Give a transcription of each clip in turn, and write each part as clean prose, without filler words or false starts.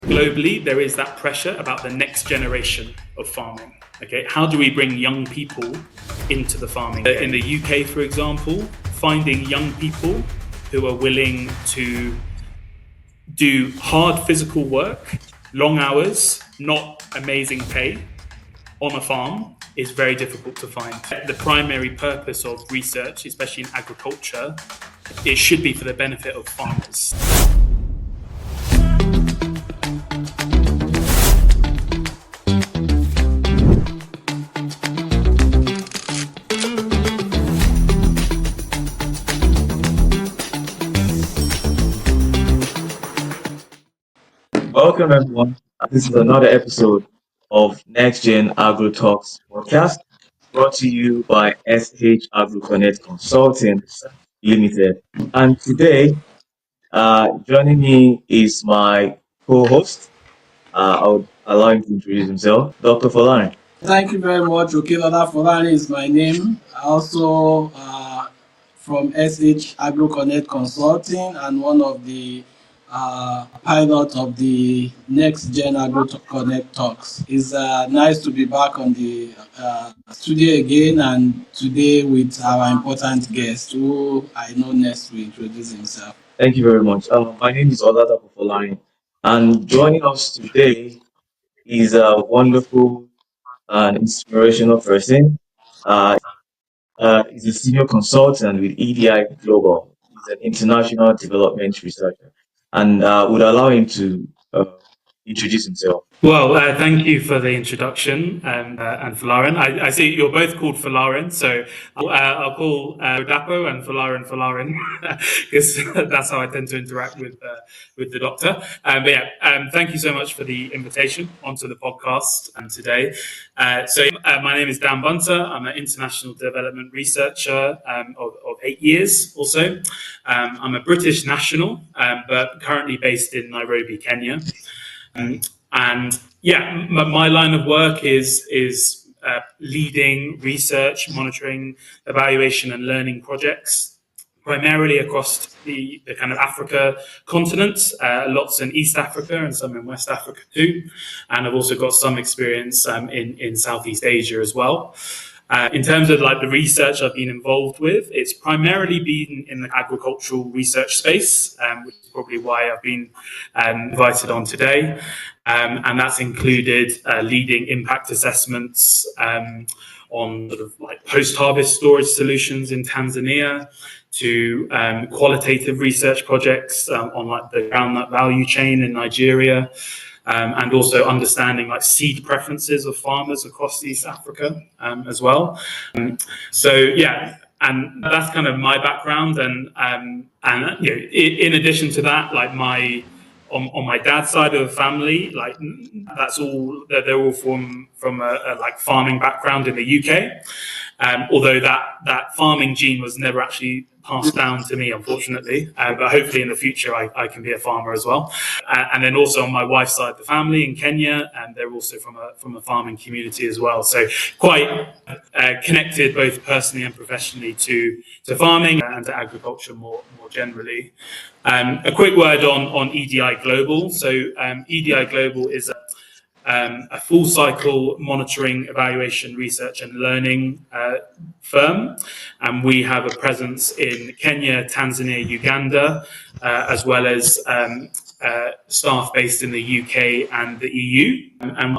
Globally, there is that pressure about the next generation of farming. Okay, how do we bring young people into the farming? In the UK, for example, finding young people who are willing to do hard physical work, long hours, not amazing pay on a farm is very difficult to find. The primary purpose of research, especially in agriculture, it should be for the benefit of farmers. Welcome everyone. This is another episode of NextGen Agro Talks Podcast, brought to you by Agroconnect Consulting Limited. And today, joining me is my co-host. I'll allow him to introduce himself, Dr. Folarin. Thank you very much. Okelola Folarin is my name. Also from Agroconnect Consulting and one of the pilot of the NextGen Agro Talks. It's nice to be back on the studio again, and today with our important guest, who I know next will introduce himself. Thank you very much. My name is Oladapo Dr, and joining us today is a wonderful and inspirational person. He's a senior consultant with EDI Global. He's an international development researcher, and would allow him to introduce himself. Well, thank you for the introduction, and Folarin. I see you're both called Folarin, so I'll call Oladapo and Folarin, because that's how I tend to interact with the doctor. Thank you so much for the invitation onto the podcast today. My name is Dan Bunter. I'm an international development researcher of 8 years or so. I'm a British national, but currently based in Nairobi, Kenya. My line of work is leading research, monitoring, evaluation and learning projects, primarily across the kind of Africa continent, lots in East Africa and some in West Africa too. And I've also got some experience in Southeast Asia as well. In terms of the research I've been involved with, it's primarily been in the agricultural research space, which is probably why I've been invited on today. And that's included leading impact assessments on post-harvest storage solutions in Tanzania, to qualitative research projects on the groundnut value chain in Nigeria. And also understanding seed preferences of farmers across East Africa as well. And that's kind of my background. And in addition to that, on my dad's side of the family, they're all from a farming background in the UK. Although that farming gene was never actually passed down to me, unfortunately, but hopefully in the future I can be a farmer as well. And then also on my wife's side of the family in Kenya, and they're also from a farming community as well. So quite connected both personally and professionally to farming and to agriculture more generally. A quick word on EDI Global. So EDI Global is a full cycle monitoring, evaluation, research and learning firm. And we have a presence in Kenya, Tanzania, Uganda, as well as staff based in the UK and the EU. And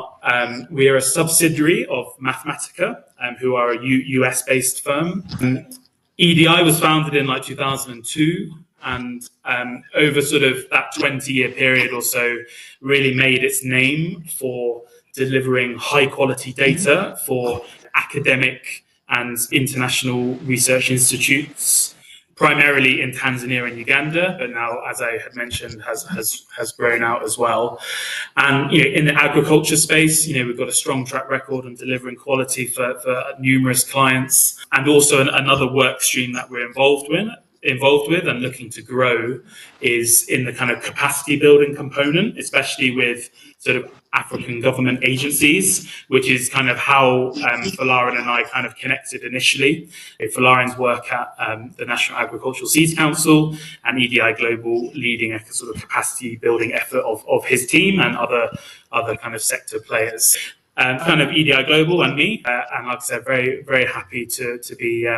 we are a subsidiary of Mathematica, who are a US-based firm. EDI was founded in 2002. And over sort of that 20-year period or so, really made its name for delivering high-quality data for academic and international research institutes, primarily in Tanzania and Uganda, but now, as I had mentioned, has grown out as well. And in the agriculture space, we've got a strong track record on delivering quality for numerous clients, and also another work stream that we're involved involved with and looking to grow is in the kind of capacity building component, especially with sort of African government agencies, which is kind of how Folarin and I kind of connected initially. Folarin's work at the National Agricultural Seeds Council and EDI Global leading a sort of capacity building effort of his team and other kind of sector players. Kind of EDI Global and me, and like I said, very, very happy to be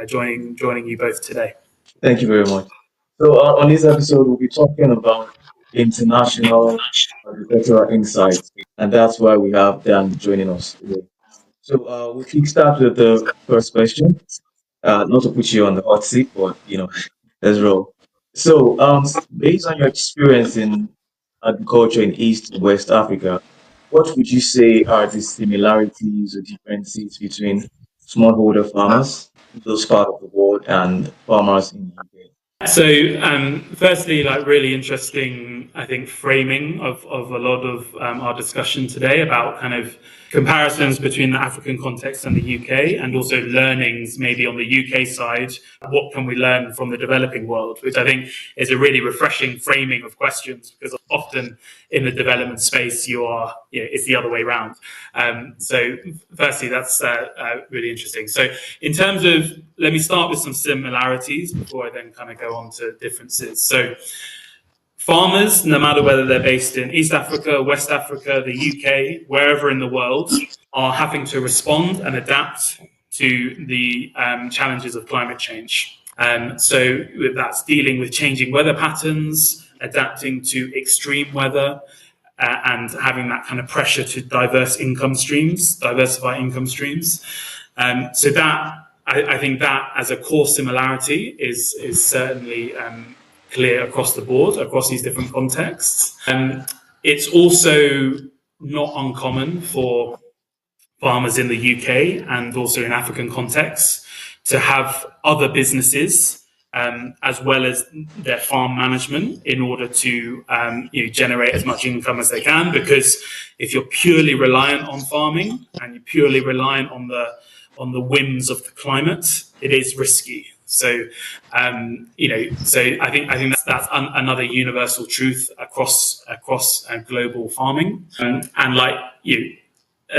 joining you both today. Thank you very much. So on this episode, we'll be talking about international agricultural insights, and that's why we have Dan joining us today. So we'll kickstart with the first question. Not to put you on the hot seat, but let's roll. So based on your experience in agriculture in East and West Africa, what would you say are the similarities or differences between smallholder farmers in those parts of the world and farmers in the UK? So, firstly, like really interesting, I think, framing of a lot of our discussion today about kind of comparisons between the African context and the UK, and also learnings maybe on the UK side. What can we learn from the developing world? Which I think is a really refreshing framing of questions, because often in the development space, it's the other way around. So firstly, that's really interesting. So in terms of, let me start with some similarities before I then kind of go on to differences. So farmers, no matter whether they're based in East Africa, West Africa, the UK, wherever in the world, are having to respond and adapt to the challenges of climate change. So that's dealing with changing weather patterns, adapting to extreme weather, and having that kind of pressure to diversify income streams. So that, I think that as a core similarity is certainly clear across the board, across these different contexts. It's also not uncommon for farmers in the UK and also in African contexts to have other businesses as well as their farm management in order to generate as much income as they can. Because if you're purely reliant on farming and you're purely reliant on the whims of the climate, it is risky. So, so I think that's another universal truth across global farming. And like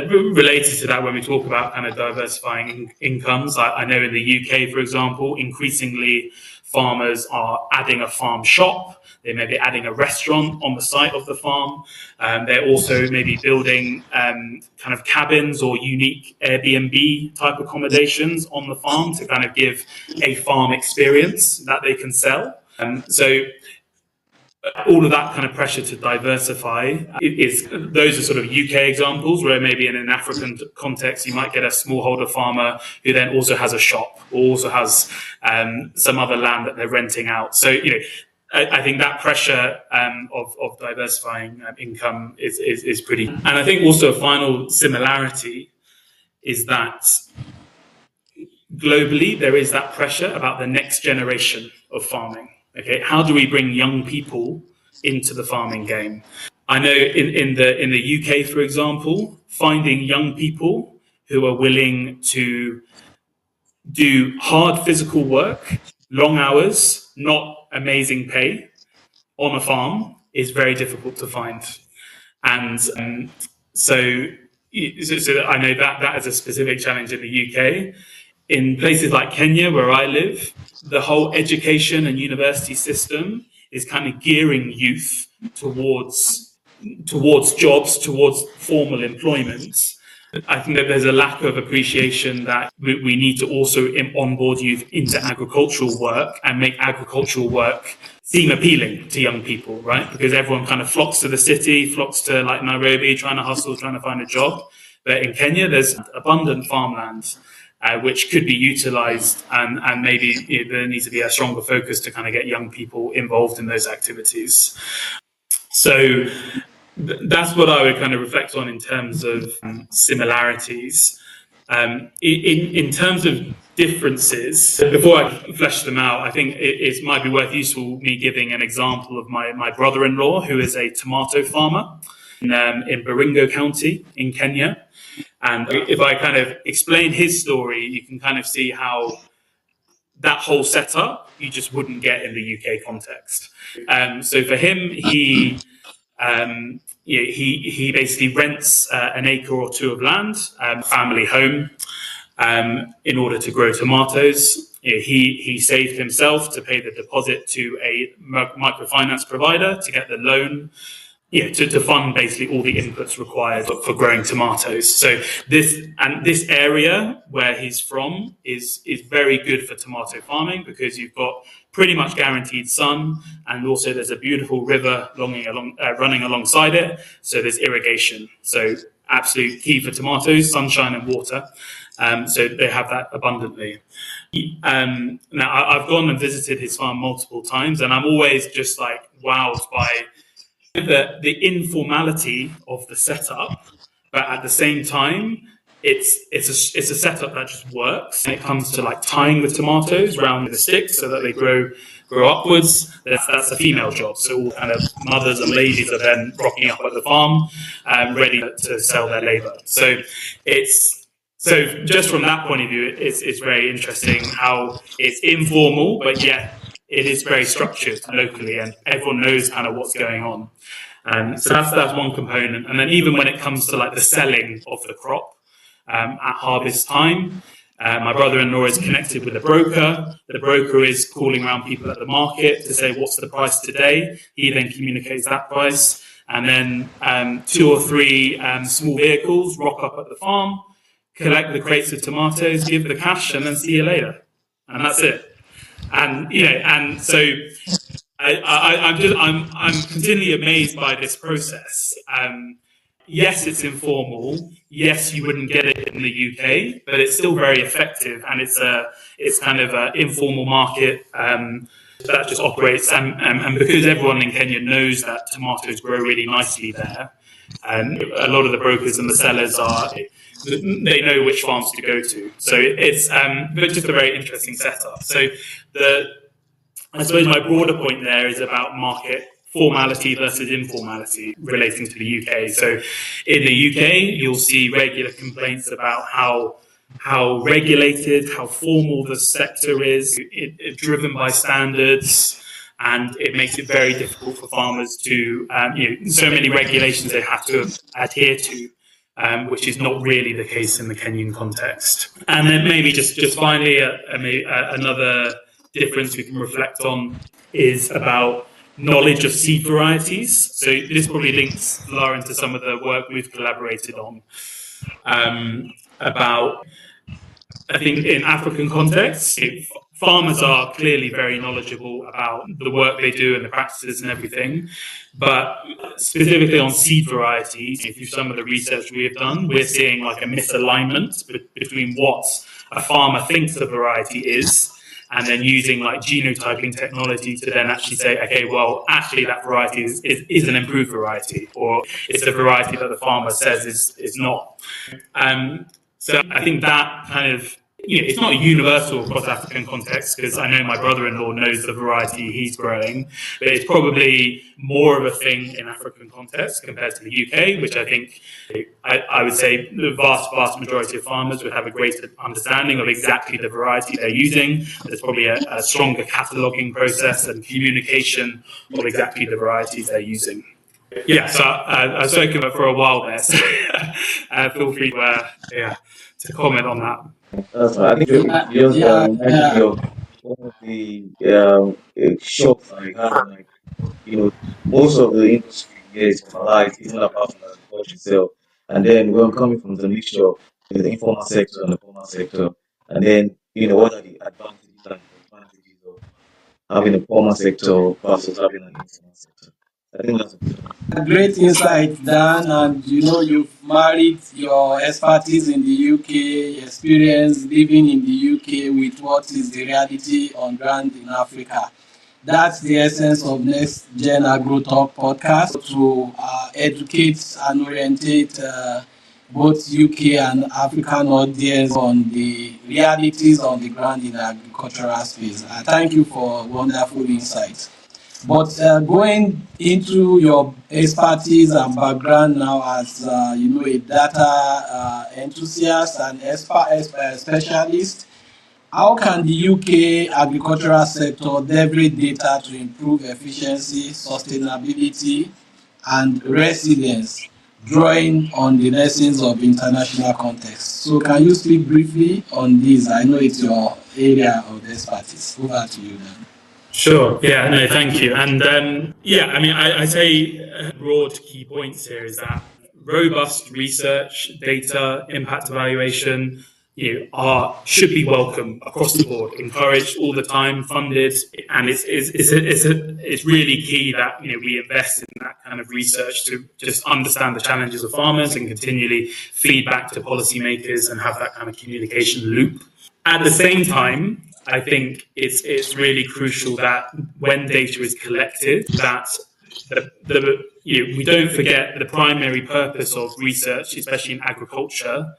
related to that, when we talk about kind of diversifying incomes, I know in the UK, for example, increasingly farmers are adding a farm shop. They may be adding a restaurant on the site of the farm. They're also maybe building kind of cabins or unique Airbnb type accommodations on the farm to kind of give a farm experience that they can sell. So all of that kind of pressure to diversify those are sort of UK examples, where maybe in an African context you might get a smallholder farmer who then also has a shop or also has some other land that they're renting out. So I think that pressure of diversifying income is pretty. And I think also a final similarity is that globally there is that pressure about the next generation of farming. Okay, how do we bring young people into the farming game? I know in the UK, for example, finding young people who are willing to do hard physical work, long hours, not amazing pay on a farm is very difficult to find. And so I know that is a specific challenge in the UK. In places like Kenya, where I live, the whole education and university system is kind of gearing youth towards jobs, towards formal employment. I think that there's a lack of appreciation that we need to also onboard youth into agricultural work and make agricultural work seem appealing to young people, right? Because everyone kind of flocks to the city, flocks to like Nairobi, trying to hustle, trying to find a job. But in Kenya, there's abundant farmland which could be utilized, and maybe there needs to be a stronger focus to kind of get young people involved in those activities. So that's what I would kind of reflect on in terms of similarities. In terms of differences, before I flesh them out, I think it might be useful me giving an example of my brother-in-law, who is a tomato farmer in Baringo County in Kenya. And if I kind of explain his story, you can kind of see how that whole setup you just wouldn't get in the UK context. So for him, he basically rents an acre or two of land, family home, in order to grow tomatoes. He saved himself to pay the deposit to a microfinance provider to get the loan, to fund basically all the inputs required for growing tomatoes. So this area where he's from is very good for tomato farming, because you've got pretty much guaranteed sun, and also there's a beautiful river running alongside it. So there's irrigation. So absolute key for tomatoes, sunshine and water. So they have that abundantly. Now, I've gone and visited his farm multiple times, and I'm always just like wowed by the informality of the setup, but at the same time, it's a setup that just works. When it comes to like tying the tomatoes around the sticks so that they grow upwards, that's a female job. So all kind of mothers and ladies are then rocking up at the farm, ready to sell their labour. So just from that point of view, it's very interesting how it's informal, but yet it is very structured locally, and everyone knows kind of what's going on. So that's one component. And then even when it comes to like the selling of the crop at harvest time, my brother-in-law is connected with a broker. The broker is calling around people at the market to say, what's the price today? He then communicates that price. And then 2 or 3 small vehicles rock up at the farm, collect the crates of tomatoes, give the cash, and then see you later. And that's it. And so I'm continually amazed by this process. Yes, it's informal. Yes, you wouldn't get it in the UK, but it's still very effective, and it's kind of an informal market that just operates. And because everyone in Kenya knows that tomatoes grow really nicely there, and a lot of the brokers and the sellers they know which farms to go to. So it's but just a very interesting setup. So I suppose my broader point there is about market formality versus informality relating to the UK. So in the UK, you'll see regular complaints about how regulated, how formal the sector is, it's driven by standards, and it makes it very difficult for farmers to, so many regulations they have to adhere to, which is not really the case in the Kenyan context. And then maybe just finally, another difference we can reflect on is about knowledge of seed varieties. So this probably links, Lara, into some of the work we've collaborated on about, I think in African contexts, farmers are clearly very knowledgeable about the work they do and the practices and everything. But specifically on seed varieties, through some of the research we have done, we're seeing like a misalignment between what a farmer thinks a variety is, and then using like genotyping technology to then actually say, okay, well, actually that variety is an improved variety, or it's a variety that the farmer says is not. So I think that kind of, it's not universal across African contexts, because I know my brother-in-law knows the variety he's growing, but it's probably more of a thing in African context compared to the UK, which I think I would say the vast majority of farmers would have a greater understanding of exactly the variety they're using. There's probably a stronger cataloguing process and communication of exactly the varieties they're using. Yeah, so I've spoken about it for a while there, so feel free to comment on that. I think just reminding of one of the shocks I had, most of the industry here is formalized, even apart from agriculture itself. And then when coming from the mixture of the informal sector and the formal sector, and then what are the advantages and disadvantages of having a formal sector versus having an informal sector? I think that's a great insight, Dan, and you've married your expertise in the UK, experience living in the UK with what is the reality on ground in Africa. That's the essence of NextGen Agro Talk Podcast, to educate and orientate both UK and African audience on the realities on the ground in the agricultural space. Thank you for wonderful insights. But going into your expertise and background now as a data enthusiast and specialist, how can the UK agricultural sector leverage data to improve efficiency, sustainability, and resilience, drawing on the lessons of international context? So can you speak briefly on this? I know it's your area of expertise. Over to you then. Sure. Yeah. No. Thank you. And I say broad key points here is that robust research, data, impact evaluation, should be welcome across the board, encouraged all the time, funded, and it's really key that we invest in that kind of research to just understand the challenges of farmers and continually feed back to policymakers and have that kind of communication loop. At the same time, I think it's really crucial that when data is collected, that we don't forget the primary purpose of research, especially in agriculture.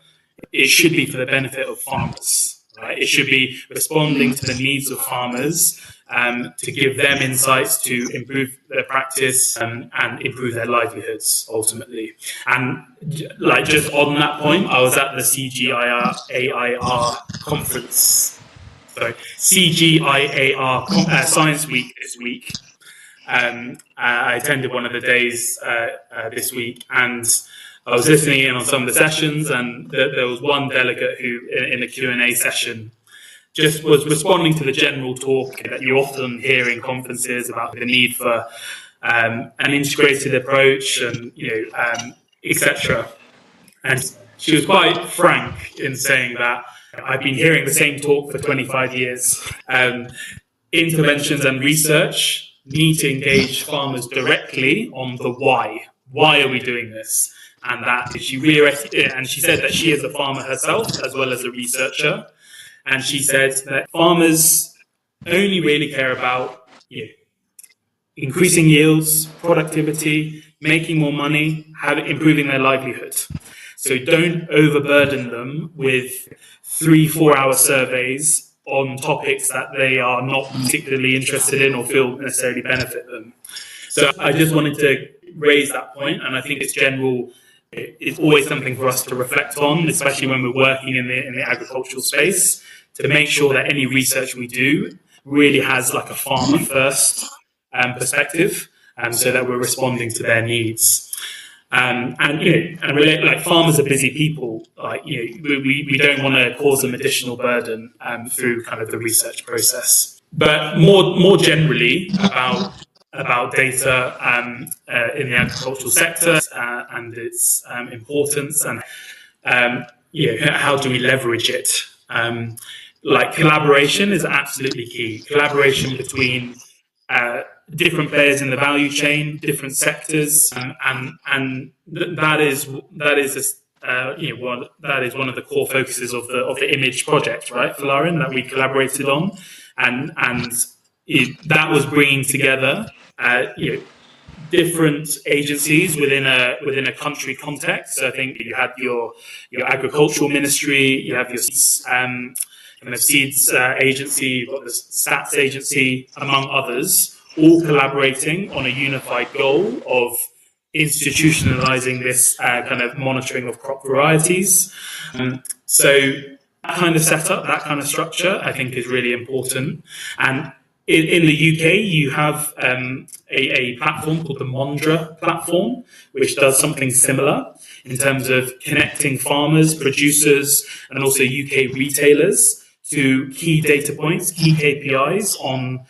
It should be for the benefit of farmers, right? It should be responding to the needs of farmers, to give them insights to improve their practice and improve their livelihoods ultimately. And like just on that point, I was at the CGIAR conference. So CGIAR Science Week this week. I attended one of the days this week, and I was listening in on some of the sessions, and there was one delegate who, in a Q&A session, just was responding to the general talk that you often hear in conferences about the need for an integrated approach and etc. And she was quite frank in saying that I've been hearing the same talk for 25 years. Interventions and research need to engage farmers directly on the why. Why are we doing this? And that she said that she is a farmer herself as well as a researcher. And she said that farmers only really care about increasing yields, productivity, making more money, improving their livelihood. So don't overburden them with 3-4 hour surveys on topics that they are not particularly interested in or feel necessarily benefit them. So I just wanted to raise that point, and I think it's always something for us to reflect on, especially when we're working in the agricultural space, to make sure that any research we do really has like a farmer first perspective, so that we're responding to their needs. Like farmers are busy people. We don't want to cause them additional burden through kind of the research process. But more generally about data in the agricultural sector and its importance and how do we leverage it? Like collaboration is absolutely key. Collaboration between different players in the value chain, different sectors, and that is one of the core focuses of the Image project, right, Falarin, that we collaborated on, and that was bringing together different agencies within a country context. So I think you had your agricultural ministry, you have your seeds agency, you've got the stats agency, among others, all collaborating on a unified goal of institutionalizing this kind of monitoring of crop varieties. So that kind of setup, that kind of structure, I think is really important. And in the UK, you have a platform called the Mondra platform, which does something similar in terms of connecting farmers, producers, and also UK retailers to key data points, key KPIs on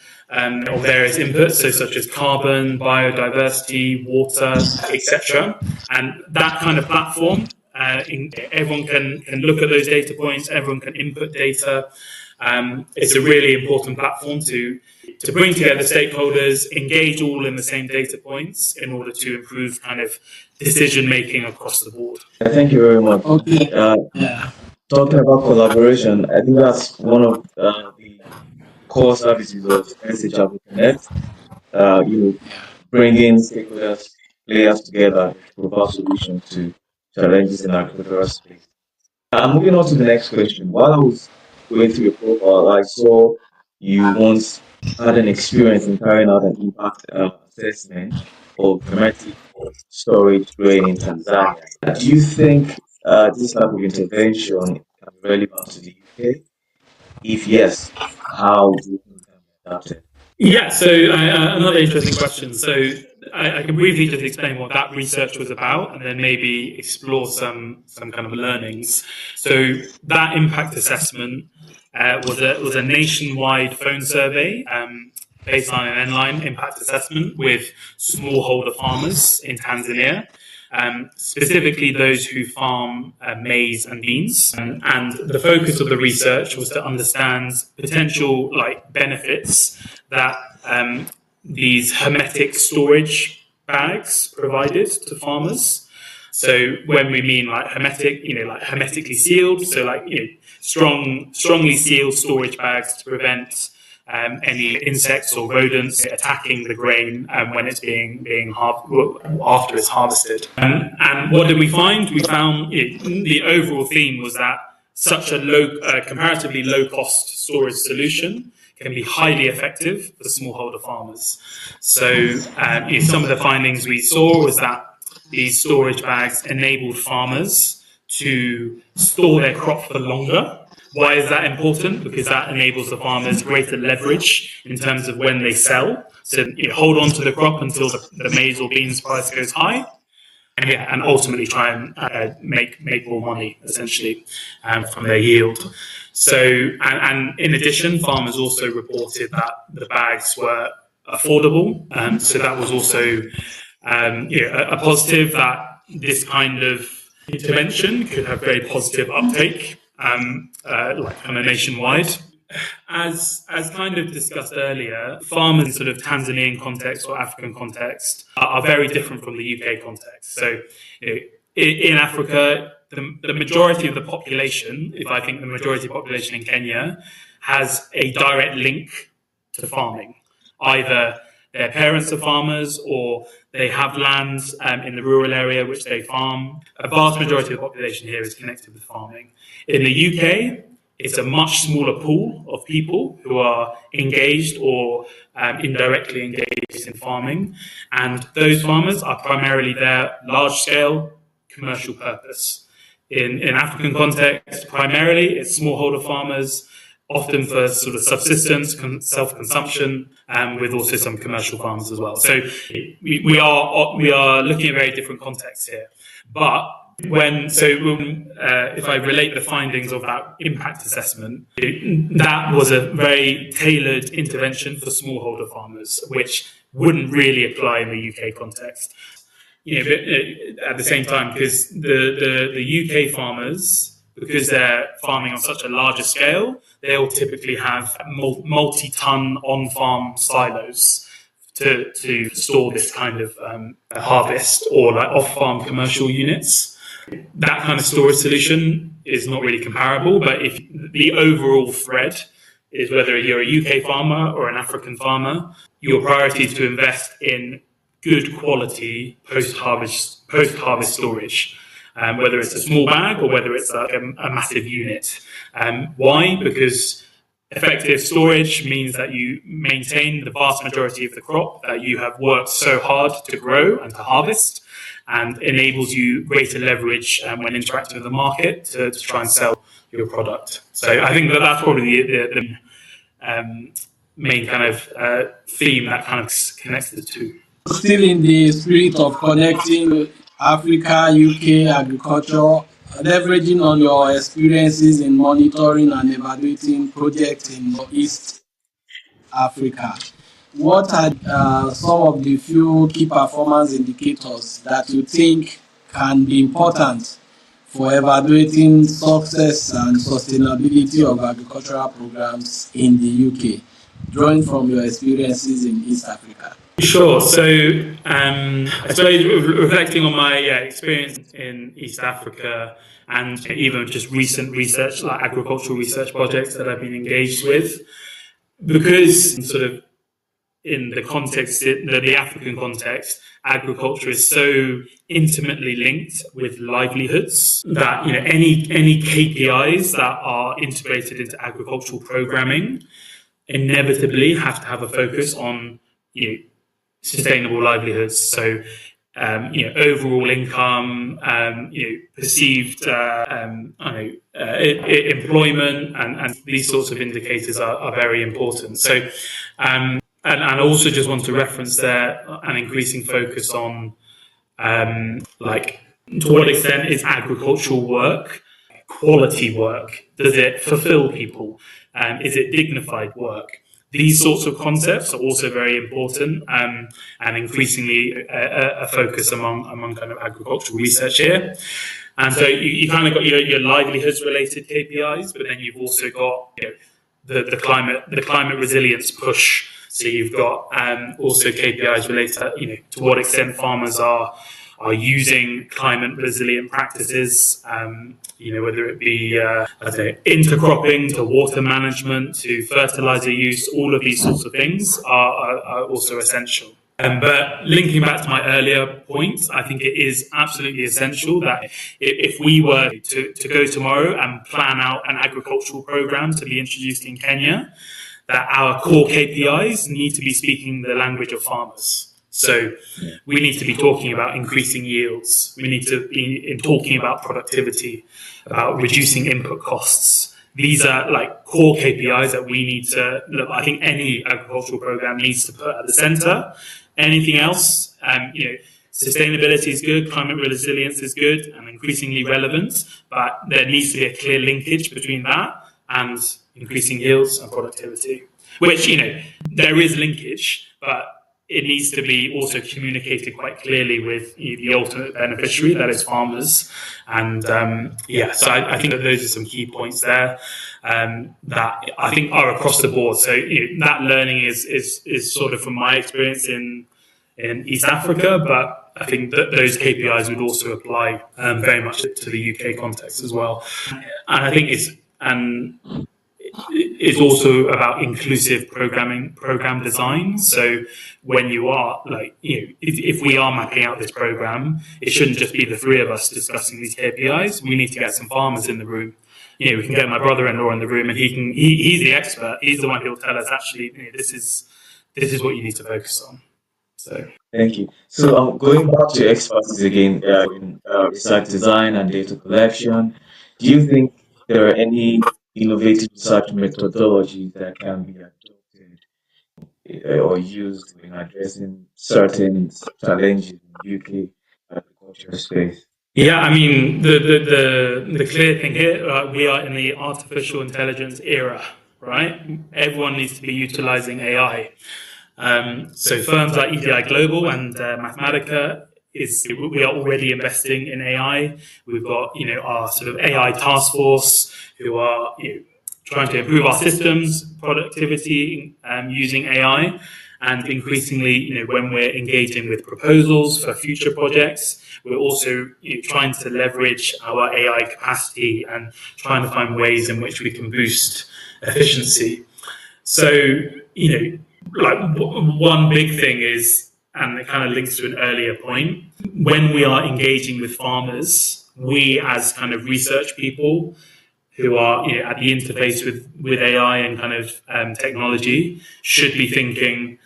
various inputs, so such as carbon, biodiversity, water, etc. And that kind of platform, everyone can look at those data points, everyone can input data. It's a really important platform to bring together stakeholders, engage all in the same data points in order to improve kind of decision making across the board. Thank you very much. Okay. Talking about collaboration, I think that's one of the core services of SH Agroconnect. Bringing stakeholders, players together to provide solutions to challenges in agricultural space. Moving on to the next question. While I was going through your profile, I saw you once had an experience in carrying out an impact assessment of hermetic storage growing in Tanzania. Do you think this type of intervention is relevant to the UK? If yes, how do you think can be adapted? Yeah, so another interesting question. So I can briefly just explain what that research was about, and then maybe explore some kind of learnings. So that impact assessment was a nationwide phone survey, baseline and end-line impact assessment with smallholder farmers in Tanzania. Specifically those who farm maize and beans. And the focus of the research was to understand potential benefits that these hermetic storage bags provided to farmers. So when we mean hermetic, hermetically sealed, so strongly sealed storage bags to prevent any insects or rodents attacking the grain when it's after it's harvested. And what did we find? We found the overall theme was that such a comparatively low cost storage solution can be highly effective for smallholder farmers. So some of the findings we saw was that these storage bags enabled farmers to store their crop for longer. Why is that important? Because that enables the farmers greater leverage in terms of when they sell. So hold on to the crop until the maize or beans price goes high, and ultimately try and make more money essentially from their yield. So, and in addition, farmers also reported that the bags were affordable. So that was also a positive, that this kind of intervention could have very positive uptake. Kind of nationwide. As kind of discussed earlier, farmers in sort of Tanzanian context or African context are very different from the UK context. So in Africa, the majority of the population, if I think the majority of the population in Kenya, has a direct link to farming. Either their parents are farmers or they have lands in the rural area which they farm. A vast majority of the population here is connected with farming. In the UK, it's a much smaller pool of people who are engaged or indirectly engaged in farming. And those farmers are primarily there large-scale commercial purpose. In African context, primarily it's smallholder farmers, often for sort of subsistence, self-consumption, with also some commercial farms as well. So we are looking at very different contexts here. But if I relate the findings of that impact assessment, that was a very tailored intervention for smallholder farmers, which wouldn't really apply in the UK context. But at the same time, because the UK farmers, because they're farming on such a larger scale, they'll typically have multi-ton on-farm silos to store this kind of harvest, or off-farm commercial units. That kind of storage solution is not really comparable, but if the overall thread is whether you're a UK farmer or an African farmer, your priority is to invest in good quality post-harvest storage. Whether it's a small bag or whether it's a massive unit. Why? Because effective storage means that you maintain the vast majority of the crop that you have worked so hard to grow and to harvest, and enables you greater leverage when interacting with the market to try and sell your product. So I think that's probably the main kind of theme that kind of connects the two. Still in the spirit of connecting Africa, UK, agriculture, leveraging on your experiences in monitoring and evaluating projects in East Africa, what are some of the few key performance indicators that you think can be important for evaluating success and sustainability of agricultural programs in the UK, drawing from your experiences in East Africa? Sure. So, I suppose reflecting on my experience in East Africa and even just recent research, like agricultural research projects that I've been engaged with, because sort of in the context, the African context, agriculture is so intimately linked with livelihoods that any KPIs that are integrated into agricultural programming inevitably have to have a focus on sustainable livelihoods. So overall income, perceived employment, and these sorts of indicators are very important. So, and I also just want to reference there an increasing focus on to what extent is agricultural work quality work? Does it fulfill people? Is it dignified work? These sorts of concepts are also very important, and increasingly a focus among kind of agricultural research here. And so you kind of got your livelihoods related KPIs, but then you've also got the climate resilience push. So you've got also KPIs related to what extent farmers are using climate resilient practices, whether it be intercropping to water management to fertilizer use. All of these sorts of things are also essential. But linking back to my earlier point, I think it is absolutely essential that if we were to go tomorrow and plan out an agricultural program to be introduced in Kenya, that our core KPIs need to be speaking the language of farmers. So we need to be talking about increasing yields. We need to be talking about productivity, about reducing input costs. These are like core KPIs that we need to look. I think any agricultural program needs to put at the center. Anything else, sustainability is good, climate resilience is good and increasingly relevant, but there needs to be a clear linkage between that and increasing yields and productivity, which, there is linkage, but it needs to be also communicated quite clearly with the ultimate beneficiary, that is farmers. And so I think that those are some key points there that I think are across the board. So that learning is sort of from my experience in East Africa, but I think that those KPIs would also apply very much to the UK context as well. And I think it's also about inclusive program design. So when you are if we are mapping out this program, it shouldn't just be the three of us discussing these KPIs. We need to get some farmers in the room. We can get my brother-in-law in the room, and he's the expert. He's the one who'll tell us actually, this is what you need to focus on. So thank you. So going back to expertise again in research design and data collection, do you think there are any innovative research methodologies that can be adopted or used in addressing certain challenges in UK agriculture space? Yeah, I mean, the clear thing here, we are in the artificial intelligence era, right? Everyone needs to be utilizing AI. So firms like EDI Global and Mathematica, we are already investing in AI. We've got, our sort of AI task force who are trying to improve our systems, productivity using AI. And increasingly, when we're engaging with proposals for future projects, we're also trying to leverage our AI capacity and trying to find ways in which we can boost efficiency. So, one big thing is, and it kind of links to an earlier point, when we are engaging with farmers, we as kind of research people who are at the interface with AI and kind of technology should be thinking,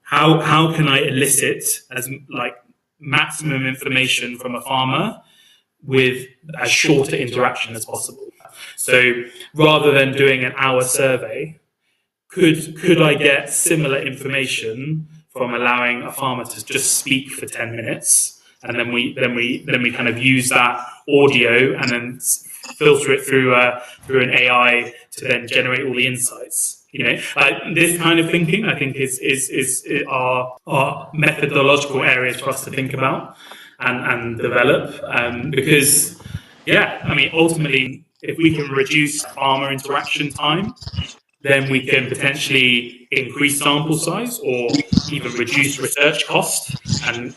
how can I elicit as maximum information from a farmer with as short an interaction as possible? So rather than doing an hour survey, could I get similar information from allowing a farmer to just speak for 10 minutes, and then we kind of use that audio and then filter it through an AI to then generate all the insights. This kind of thinking, I think, are methodological areas for us to think about and develop, because ultimately, if we can reduce farmer interaction time, then we can potentially increase sample size or even reduce research cost and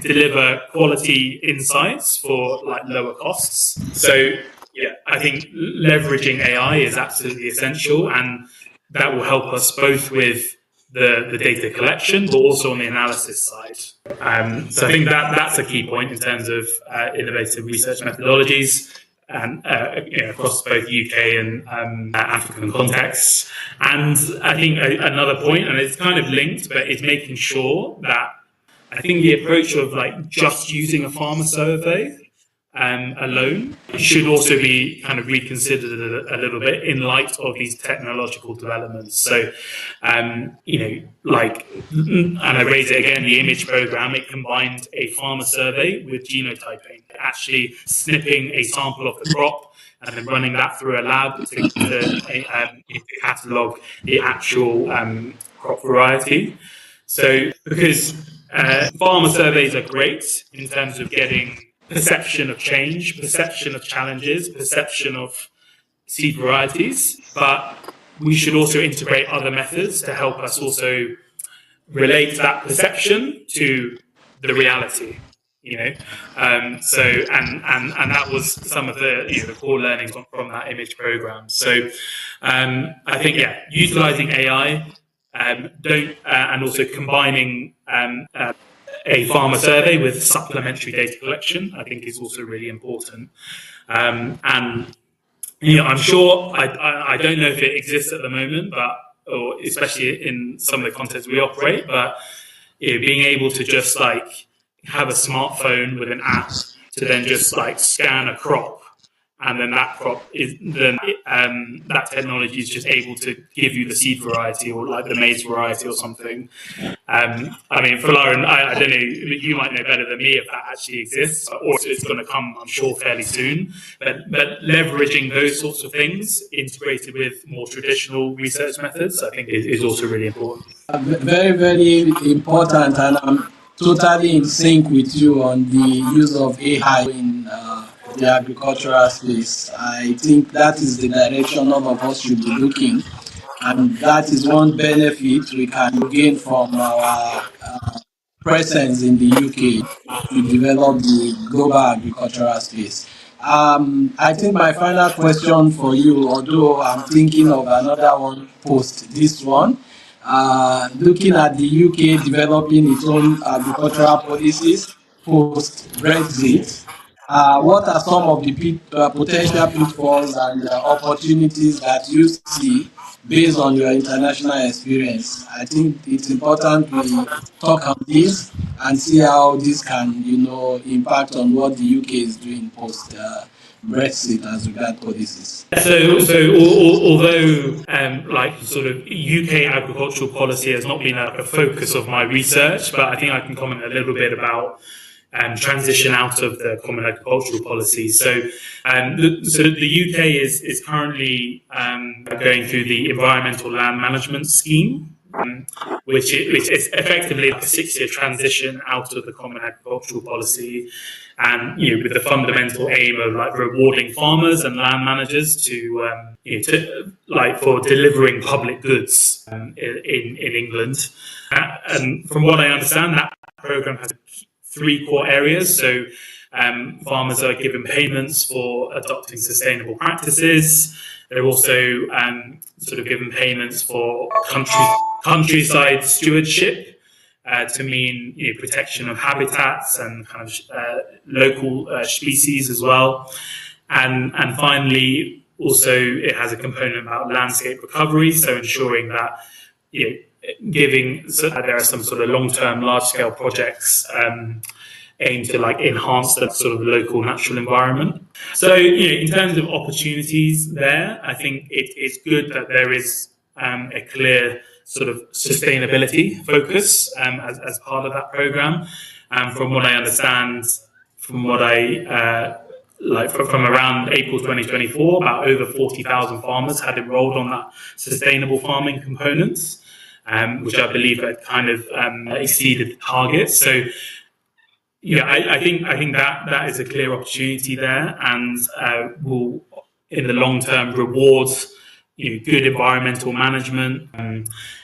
deliver quality insights for lower costs. So I think leveraging AI is absolutely essential, and that will help us both with the data collection, but also on the analysis side. So I think that's a key point in terms of innovative research methodologies, and across both UK and African contexts. And I think another point, and it's kind of linked, but it's making sure that I think the approach of like just using a farmer survey alone should also be kind of reconsidered a little bit in light of these technological developments. So, and I raise it again, the image program, it combined a farmer survey with genotyping, actually snipping a sample of the crop and then running that through a lab to catalogue the actual crop variety. So, because farmer surveys are great in terms of getting perception of change, perception of challenges, perception of seed varieties, but we should also integrate other methods to help us also relate that perception to the reality. And that was some of the core learnings from that image program. So I think utilizing AI, and also combining a farmer survey with supplementary data collection, I think is also really important. And I'm sure, I don't know if it exists at the moment, or especially in some of the contexts we operate, but being able to just like have a smartphone with an app to then just like scan a crop, and then that crop is that technology is just able to give you the seed variety or like the maize variety or something. I mean, for Lauren, I don't know, you might know better than me if that actually exists, or it's going to come, I'm sure, fairly soon. But leveraging those sorts of things integrated with more traditional research methods, I think is also really important. Very, very important, and I'm totally in sync with you on the use of AI in the agricultural space. I think that is the direction all of us should be looking, and that is one benefit we can gain from our presence in the UK to develop the global agricultural space. I think my final question for you, although I'm thinking of another one post this one, looking at the UK developing its own agricultural policies post Brexit, what are some of the potential pitfalls and opportunities that you see based on your international experience? I think it's important we talk on this and see how this can, impact on what the UK is doing post Brexit as regard policies. So although like sort of UK agricultural policy has not been a focus of my research, but I think I can comment a little bit about transition out of the common agricultural policy. So the UK is currently going through the environmental land management scheme, which is effectively like a 6-year transition out of the common agricultural policy, and with the fundamental aim of like rewarding farmers and land managers to for delivering public goods in England. And from what I understand, that program has 3 core areas. So farmers are given payments for adopting sustainable practices. They're also sort of given payments for countryside stewardship, to mean protection of habitats and kind of local species as well. And finally, also it has a component about landscape recovery, so ensuring that there are some sort of long-term, large-scale projects aimed to like enhance the sort of local natural environment. So in terms of opportunities there, I think it's good that there is a clear sort of sustainability focus as part of that program. And from what I understand, from around April 2024, about over 40,000 farmers had enrolled on that sustainable farming component, which I believe had kind of exceeded the target. So I think that is a clear opportunity there, and will in the long term reward good environmental management,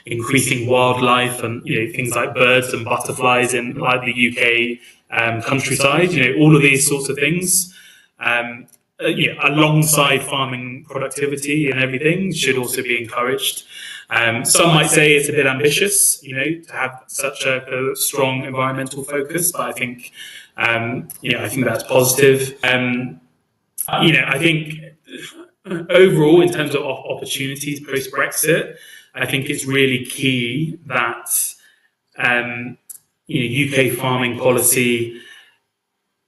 increasing wildlife, and things like birds and butterflies in like the UK countryside. All of these sorts of things, alongside farming productivity and everything, should also be encouraged. Some might say it's a bit ambitious, to have such a strong environmental focus, but I think, I think that's positive. I think overall, in terms of opportunities post-Brexit, I think it's really key that UK farming policy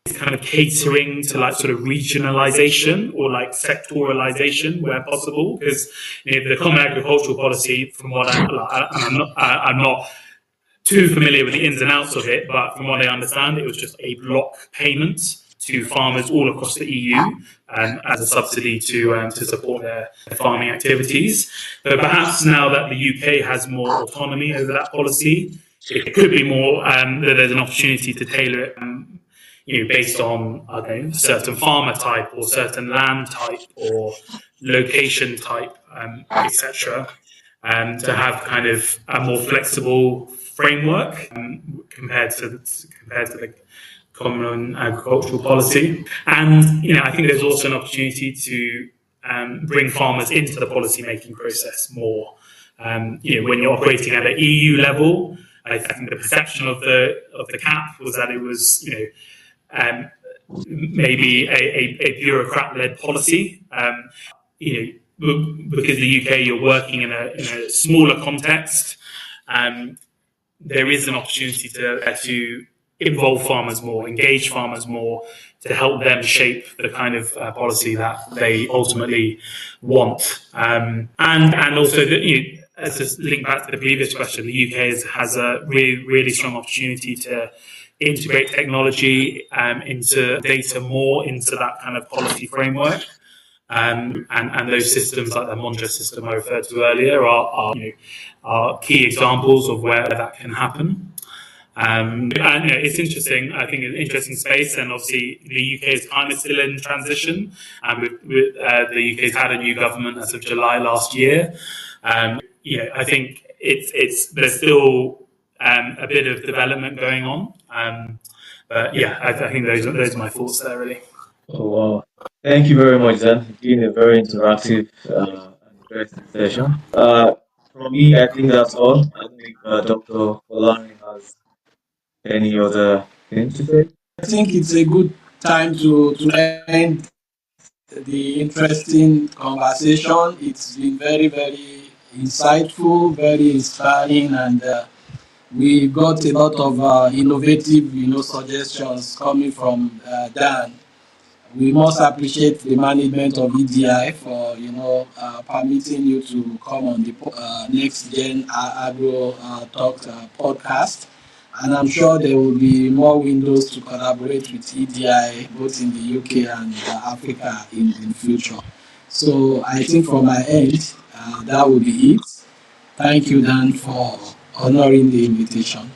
is kind of catering to like sort of regionalization or like sectoralization where possible, because the common agricultural policy, from what I'm not too familiar with the ins and outs of it, but from what I understand, it was just a block payment to farmers all across the EU as a subsidy to support their farming activities. But perhaps now that the UK has more autonomy over that policy, it could be more that there's an opportunity to tailor it, based on certain farmer type or certain land type or location type, etc. To have kind of a more flexible framework compared to the common agricultural policy. And I think there's also an opportunity to bring farmers into the policy making process more. When you're operating at an EU level, I think the perception of the CAP was that it was maybe a bureaucrat-led policy. Because the UK, you're working in a smaller context, there is an opportunity to involve farmers more, engage farmers more, to help them shape the kind of policy that they ultimately want. And also, as to link back to the previous question, the UK has a really, really strong opportunity to integrate technology into data more into that kind of policy framework. And those systems like the Bunter system I referred to earlier are key examples of where that can happen. And it's interesting. I think it's an interesting space, and obviously the UK is kind of still in transition. The UK's had a new government as of July last year. I think there's still a bit of development going on. But yeah, I think those are my thoughts there, really. Oh, wow. Thank you very much, Zan. It's been a very interactive and interesting session. From me, I think that's all. I think Dr. Olani has any other things to say? I think it's a good time to end the interesting conversation. It's been very, very insightful, very inspiring, and we got a lot of innovative, suggestions coming from Dan. We must appreciate the management of EDI for, permitting you to come on the NextGen Agro Talks podcast. And I'm sure there will be more windows to collaborate with EDI, both in the UK and Africa in future. So I think from my end, that will be it. Thank you, Dan, for honoring the invitation.